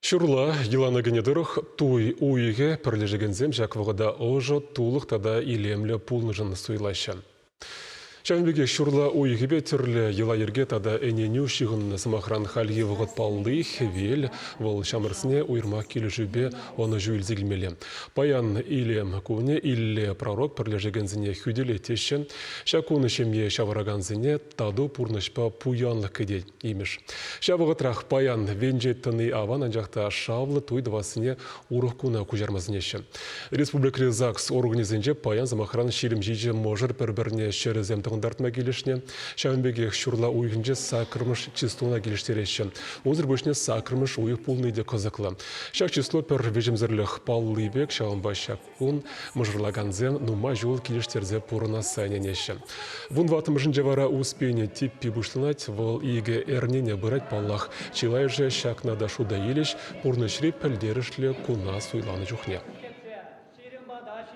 Шурла, еланы генедырых туй уйге пірлежігензем жаквығыда ожы тулық тада илемлі пулныжын суйлашы. Шәнбеге шурла уйгебе түрлі ела ерге тада әненю шиғын сымақран халге вғыт палды хевел, вол шамырсыне уйырма келішібе оны жүйілзігілмелі. Паян илем көне илле пророк пірлежігензіне хүделі теші, шакуны шемге шавараганзіне таду пурнышпа пуянлы кеде емеш. Шавығытрақ паян венжеттіні аван анжақта шавлы туйдывасыне урық күні күжармазынеші. Республикалық ЗАГС организенже паян замақран шилім жейже можыр бір-біріне шерізем тартма келешіне, шәуінбеге шурла уйгінже сакырмыш чистуына келештереші. Өзір бөшіне сакырмыш уйық пулныйде қызықлы. Шак число пір вежемзірлік паллыбек шауынба шакун мұжырлаганзен нума жол келештерзе пұрына сайненеші. Вун ватымыжын жевара успейне типпи бұшлынат, вол иге әрнене бұрайт паллах, чилай же шакнада шуда елеш, пұрны шреп пәлдерішлі куна суйланы жүхне.